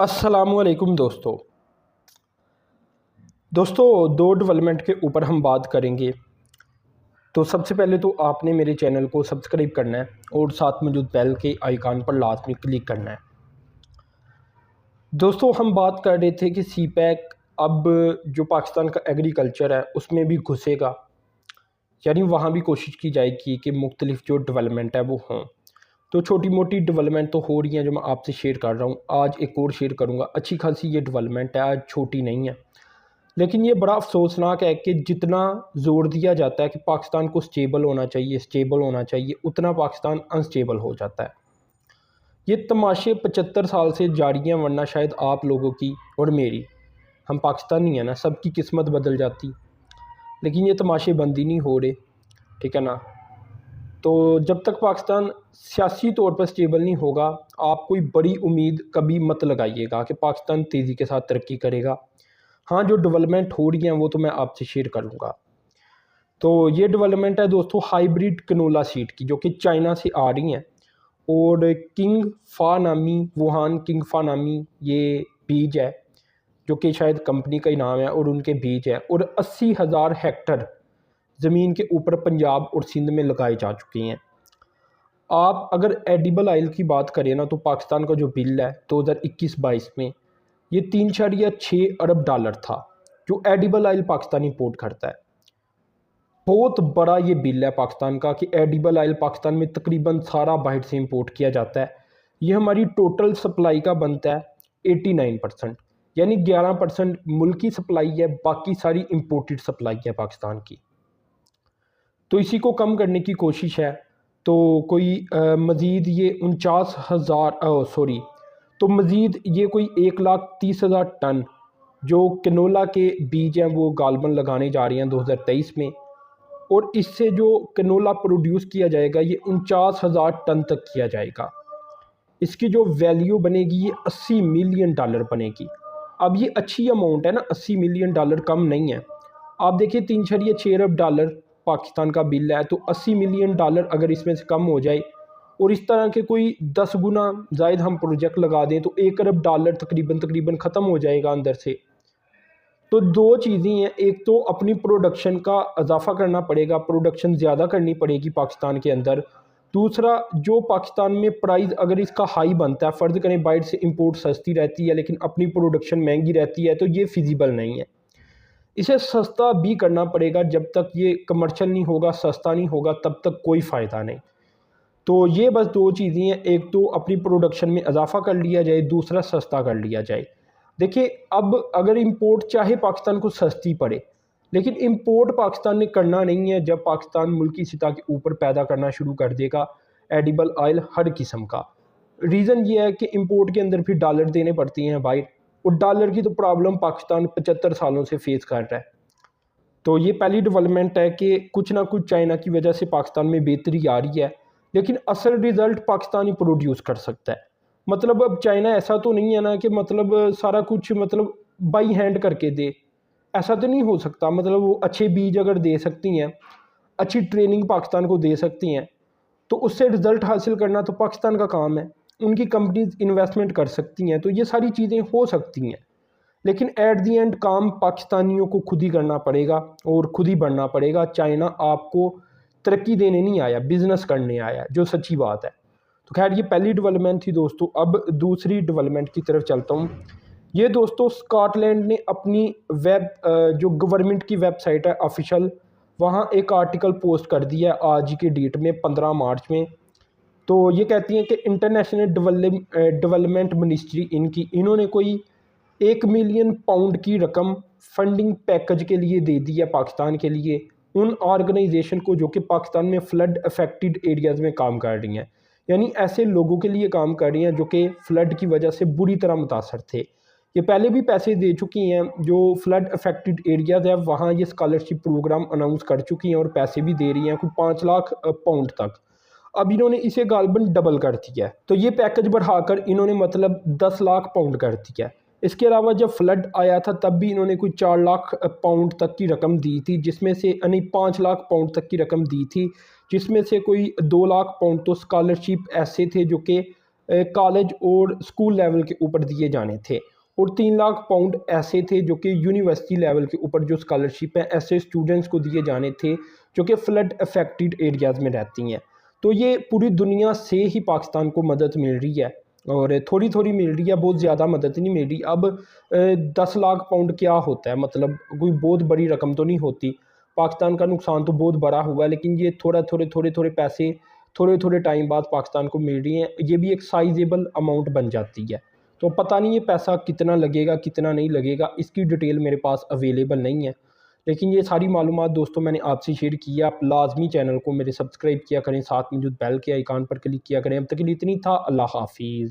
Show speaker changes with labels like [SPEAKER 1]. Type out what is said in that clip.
[SPEAKER 1] अस्सलामुअलैकुम दोस्तों दो डेवलपमेंट के ऊपर हम बात करेंगे। तो सबसे पहले तो आपने मेरे चैनल को सब्सक्राइब करना है और साथ मौजूद बेल के आइकन पर लाजमी क्लिक करना है। दोस्तों हम बात कर रहे थे कि सी पैक अब जो पाकिस्तान का एग्रीकल्चर है उसमें भी घुसेगा, यानी वहाँ भी कोशिश की जाएगी कि मुख्तलिफ जो डेवलपमेंट है वो हों। तो छोटी मोटी डेवलपमेंट तो हो रही हैं जो मैं आपसे शेयर कर रहा हूँ। आज एक और शेयर करूँगा। अच्छी खासी ये डेवलपमेंट है, आज छोटी नहीं है। लेकिन ये बड़ा अफसोसनाक है कि जितना ज़ोर दिया जाता है कि पाकिस्तान को स्टेबल होना चाहिए, उतना पाकिस्तान अनस्टेबल हो जाता है। ये तमाशे 75 साल से जारी हैं, वरना शायद आप लोगों की और मेरी, हम पाकिस्तानी हैं ना, सबकी किस्मत बदल जाती। लेकिन ये तमाशे बंद ही नहीं हो रहे, ठीक है ना। तो जब तक पाकिस्तान सियासी तौर पर स्टेबल नहीं होगा, आप कोई बड़ी उम्मीद कभी मत लगाइएगा कि पाकिस्तान तेज़ी के साथ तरक्की करेगा। हाँ, जो डेवलपमेंट हो रही हैं वो तो मैं आपसे शेयर करूँगा। तो ये डेवलपमेंट है दोस्तों हाइब्रिड कनोला सीड की, जो कि चाइना से आ रही हैं। और वुहान किंग फा नामी ये बीज है, जो कि शायद कंपनी का ही नाम है, और उनके बीज है। और 80,000 हेक्टर ज़मीन के ऊपर पंजाब और सिंध में लगाए जा चुके हैं। आप अगर एडिबल ऑयल की बात करें ना, तो पाकिस्तान का जो बिल है 2021-22 में ये 3.6 अरब डॉलर था, जो एडिबल ऑयल पाकिस्तान इंपोर्ट करता है। बहुत बड़ा ये बिल है पाकिस्तान का कि एडिबल ऑयल पाकिस्तान में तकरीबन सारा बाहर से इंपोर्ट किया जाता है। ये हमारी टोटल सप्लाई का बनता है 89%, यानी 11% मुल्की सप्लाई है, बाकी सारी इंपोर्टेड सप्लाई है पाकिस्तान की। तो इसी को कम करने की कोशिश है। तो कोई मज़ीद ये 49,000 सॉरी तो मज़ीद ये कोई 1,30,000 टन जो कनोला के बीज हैं वो गालबन लगाने जा रही हैं 2023 में। और इससे जो कनोला प्रोड्यूस किया जाएगा ये 49,000 टन तक किया जाएगा। इसकी जो वैल्यू बनेगी ये 80 मिलियन डॉलर बनेगी। अब ये अच्छी अमाउंट है ना, 80 मिलियन डॉलर कम नहीं है। आप देखिए 3.6 अरब डॉलर पाकिस्तान का बिल है, तो 80 मिलियन डॉलर अगर इसमें से कम हो जाए और इस तरह के कोई 10 गुना ज़ायद हम प्रोजेक्ट लगा दें तो 1 अरब डॉलर तकरीबन ख़त्म हो जाएगा अंदर से। तो दो चीज़ें हैं, एक तो अपनी प्रोडक्शन का इजाफा करना पड़ेगा, प्रोडक्शन ज़्यादा करनी पड़ेगी पाकिस्तान के अंदर। दूसरा, जो पाकिस्तान में प्राइस अगर इसका हाई बनता है, फ़र्ज़ करें बाहर से इंपोर्ट सस्ती रहती है लेकिन अपनी प्रोडक्शन महंगी रहती है, तो ये फिजिबल नहीं है। इसे सस्ता भी करना पड़ेगा। जब तक ये कमर्शियल नहीं होगा, सस्ता नहीं होगा, तब तक कोई फ़ायदा नहीं। तो ये बस दो चीज़ें हैं, एक तो अपनी प्रोडक्शन में इजाफा कर लिया जाए, दूसरा सस्ता कर लिया जाए। देखिए, अब अगर इंपोर्ट चाहे पाकिस्तान को सस्ती पड़े, लेकिन इंपोर्ट पाकिस्तान ने करना नहीं है। जब पाकिस्तान मुल्की सतह के ऊपर पैदा करना शुरू कर देगा एडिबल ऑयल हर किस्म का, रीज़न ये है कि इंपोर्ट के अंदर फिर डॉलर देने पड़ती हैं बाहर, और डॉलर की तो प्रॉब्लम पाकिस्तान 75 सालों से फेस कर रहा है। तो ये पहली डेवलपमेंट है कि कुछ ना कुछ चाइना की वजह से पाकिस्तान में बेहतरी आ रही है, लेकिन असल रिज़ल्ट पाकिस्तान ही प्रोड्यूस कर सकता है। मतलब अब चाइना ऐसा तो नहीं है ना कि मतलब सारा कुछ मतलब बाई हैंड करके दे, ऐसा तो नहीं हो सकता। मतलब वो अच्छे बीज अगर दे सकती हैं, अच्छी ट्रेनिंग पाकिस्तान को दे सकती हैं, तो उससे रिज़ल्ट हासिल करना तो पाकिस्तान का काम है। उनकी कंपनीज इन्वेस्टमेंट कर सकती हैं, तो ये सारी चीज़ें हो सकती हैं। लेकिन एट दी एंड काम पाकिस्तानियों को खुद ही करना पड़ेगा और खुद ही बढ़ना पड़ेगा। चाइना आपको तरक्की देने नहीं आया, बिजनेस करने आया, जो सच्ची बात है। तो खैर, ये पहली डेवलपमेंट थी दोस्तों। अब दूसरी डेवलपमेंट की तरफ चलता हूँ। ये दोस्तों स्कॉटलैंड ने अपनी जो गवर्नमेंट की वेबसाइट है ऑफिशियल, वहाँ एक आर्टिकल पोस्ट कर दिया है आज के डेट में 15 मार्च में। तो ये कहती हैं कि इंटरनेशनल डेवलपमेंट मिनिस्ट्री इन्होंने कोई 1 मिलियन पाउंड की रकम फंडिंग पैकेज के लिए दे दी है पाकिस्तान के लिए, उन ऑर्गेनाइजेशन को जो कि पाकिस्तान में फ्लड अफेक्टेड एरियाज़ में काम कर रही हैं। यानी ऐसे लोगों के लिए काम कर रही हैं जो कि फ़्लड की वजह से बुरी तरह मुतासर थे। ये पहले भी पैसे दे चुकी हैं, जो फ्लड अफेक्टेड एरियाज़ है वहाँ ये स्कॉलरशिप प्रोग्राम अनाउंस कर चुकी हैं और पैसे भी दे रही हैं, कोई 5 लाख पाउंड तक। अब इन्होंने इसे गालबन डबल कर दिया है, तो ये पैकेज बढ़ाकर इन्होंने मतलब 10 लाख पाउंड कर दिया है। इसके अलावा जब फ्लड आया था तब भी इन्होंने कोई 4 लाख पाउंड तक की रकम दी थी, जिसमें से यानी 5 लाख पाउंड तक की रकम दी थी, जिसमें से कोई 2 लाख पाउंड तो स्कॉलरशिप ऐसे थे जो कि कॉलेज और स्कूल लेवल के ऊपर दिए जाने थे, और 3 लाख पाउंड ऐसे थे जो कि यूनिवर्सिटी लेवल के ऊपर जो स्कॉलरशिप है ऐसे स्टूडेंट्स को दिए जाने थे जो कि फ्लड अफेक्टेड एरियाज़ में रहती हैं। तो ये पूरी दुनिया से ही पाकिस्तान को मदद मिल रही है, और थोड़ी थोड़ी मिल रही है, बहुत ज़्यादा मदद नहीं मिल रही। अब 10 लाख पाउंड क्या होता है, मतलब कोई बहुत बड़ी रकम तो नहीं होती। पाकिस्तान का नुकसान तो बहुत बड़ा हुआ है, लेकिन ये थोड़े थोड़े पैसे थोड़े थोड़े टाइम बाद पाकिस्तान को मिल रही हैं, ये भी एक साइजेबल अमाउंट बन जाती है। तो पता नहीं ये पैसा कितना लगेगा कितना नहीं लगेगा, इसकी डिटेल मेरे पास अवेलेबल नहीं है, लेकिन ये सारी मालूमात दोस्तों मैंने आपसे शेयर की है। आप लाजमी चैनल को मेरे सब्सक्राइब किया करें, साथ में जो बेल के आइकान पर क्लिक किया करें। अब तक के लिए इतनी था। अल्लाह हाफिज़।